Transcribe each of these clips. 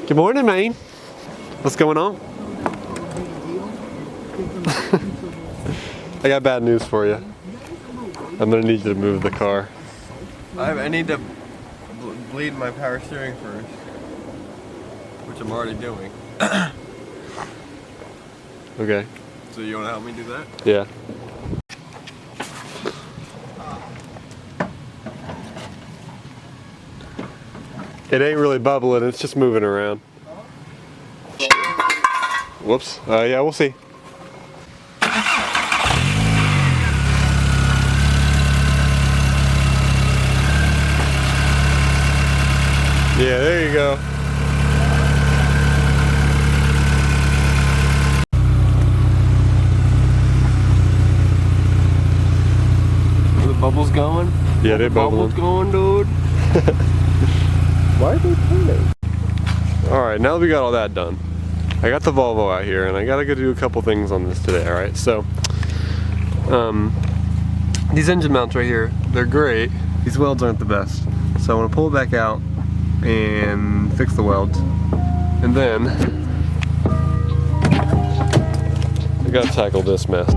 Good morning, man. What's going on? I got bad news for you. I'm gonna need you to move the car. I need to bleed my power steering first, which I'm already doing. Okay. So you want to help me do that? Yeah. It ain't really bubbling, it's just moving around. Whoops. Yeah, we'll see. Yeah, there you go. Are the bubbles going? Yeah, they're bubbling. Bubbles going, dude. Why are they painting? Alright, now that we got all that done, I got the Volvo out here and I gotta go do a couple things on this today, alright? So, these engine mounts right here, they're great. These welds aren't the best. So I want to pull it back out and fix the welds. And then, I gotta tackle this mess.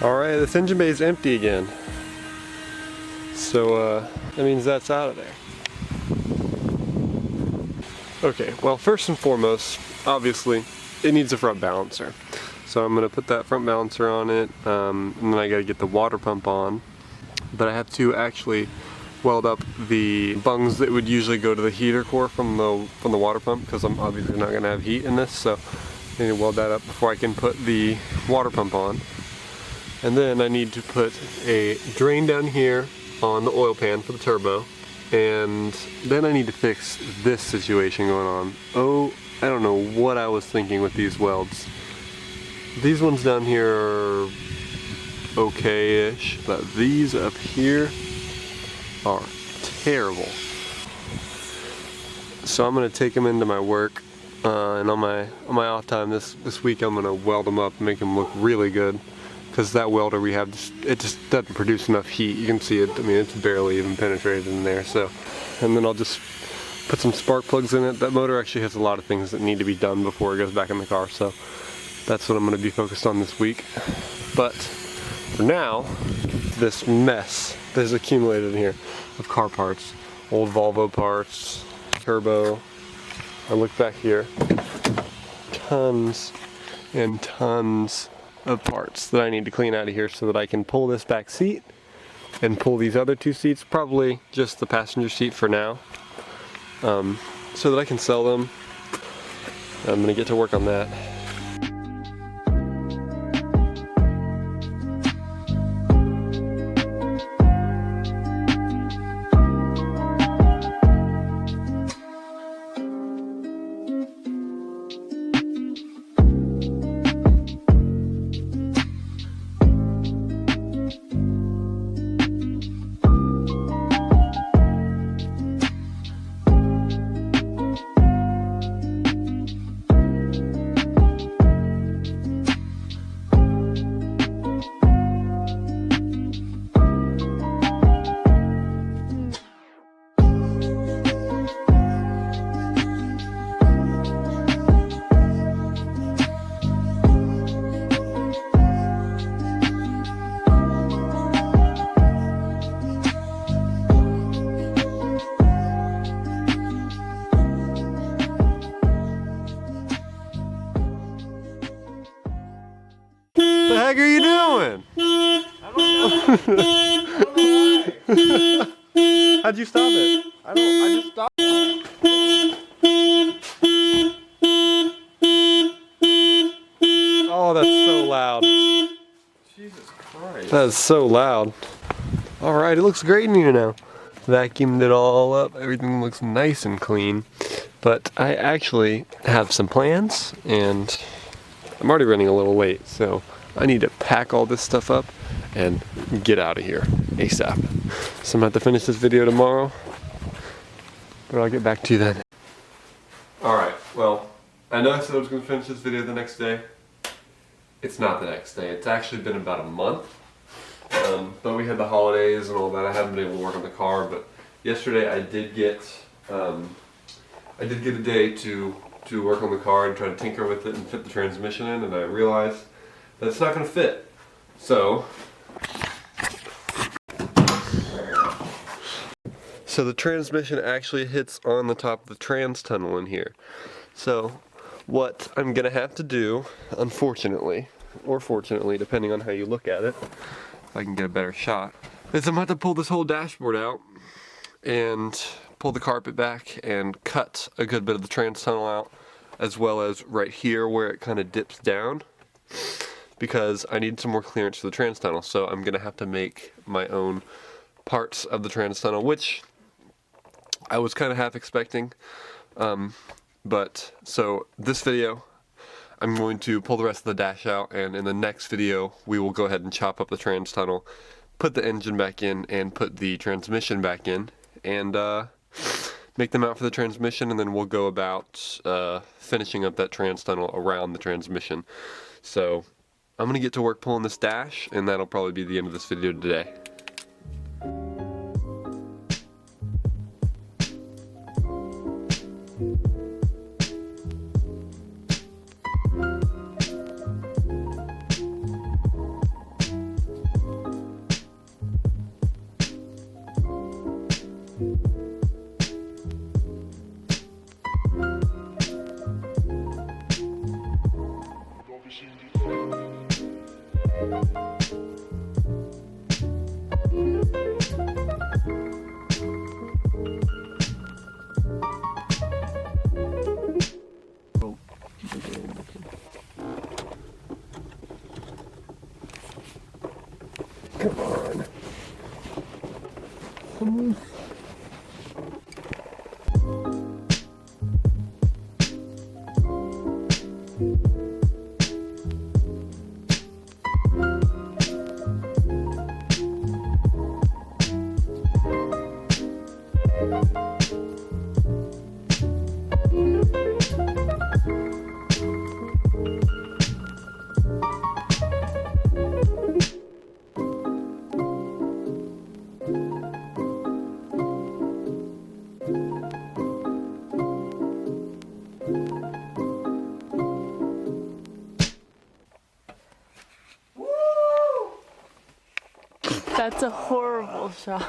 Alright, this engine bay is empty again. So that means that's out of there. Okay, well first and foremost, obviously, it needs a front balancer. So I'm going to put that front balancer on it, and then I got to get the water pump on. But I have to actually weld up the bungs that would usually go to the heater core from the water pump, because I'm obviously not going to have heat in this, so I need to weld that up before I can put the water pump on. And then I need to put a drain down here on the oil pan for the turbo. And then I need to fix this situation going on. Oh, I don't know what I was thinking with these welds. These ones down here are okay-ish, but these up here are terrible. So I'm gonna take them into my work, and on my off time this week I'm gonna weld them up and make them look really good. Because that welder we have, it just doesn't produce enough heat. You can see it, I mean, it's barely even penetrated in there. So, and then I'll just put some spark plugs in it. That motor actually has a lot of things that need to be done before it goes back in the car. So that's what I'm going to be focused on this week. But for now, this mess that is accumulated in here of car parts, old Volvo parts, turbo. I look back here, tons and tons of parts that I need to clean out of here so that I can pull this back seat and pull these other two seats, probably just the passenger seat for now, so that I can sell them. I'm gonna get to work on that. What the heck are you doing? I don't know. How'd you stop it? I just stopped. Oh, that's so loud. Jesus Christ. That is so loud. Alright, it looks great in here now. Vacuumed it all up. Everything looks nice and clean. But I actually have some plans, and I'm already running a little late, so I need to pack all this stuff up and get out of here ASAP. So I'm gonna have to finish this video tomorrow, but I'll get back to you then. Alright, well, I know I said I was gonna finish this video the next day. It's not the next day. It's actually been about a month. But we had the holidays and all that. I haven't been able to work on the car, but yesterday I did get a day to work on the car and try to tinker with it and fit the transmission in, and I realized that it's not going to fit. So the transmission actually hits on the top of the trans tunnel in here. So what I'm going to have to do, unfortunately, or fortunately, depending on how you look at it, if I can get a better shot, is I'm going to have to pull this whole dashboard out and pull the carpet back and cut a good bit of the trans tunnel out, as well as right here where it kind of dips down, because I need some more clearance for the trans tunnel. So I'm going to have to make my own parts of the trans tunnel, which I was kind of half expecting. But so this video, I'm going to pull the rest of the dash out, and in the next video we will go ahead and chop up the trans tunnel, put the engine back in, and put the transmission back in, and make them out for the transmission, and then we'll go about finishing up that trans tunnel around the transmission. So I'm going to get to work pulling this dash, and that'll probably be the end of this video today. Come on. Come on. That's a horrible shot.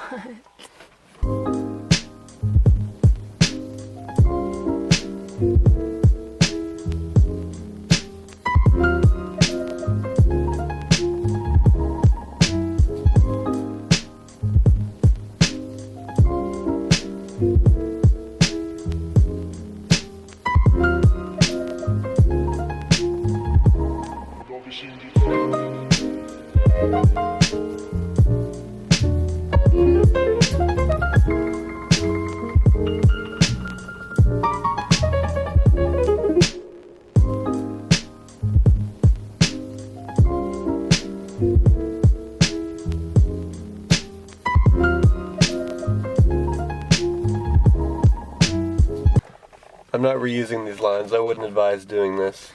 I'm not reusing these lines. I wouldn't advise doing this.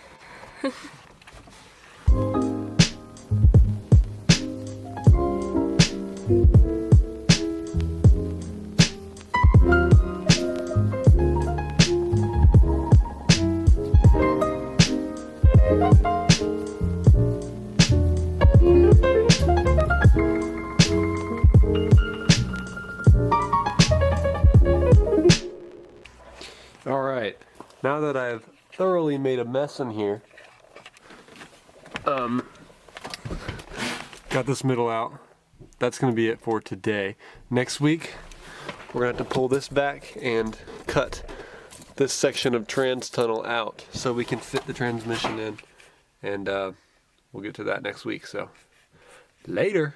Alright, now that I've thoroughly made a mess in here, got this middle out, that's going to be it for today. Next week, we're going to have to pull this back and cut this section of trans tunnel out so we can fit the transmission in, and we'll get to that next week, so later.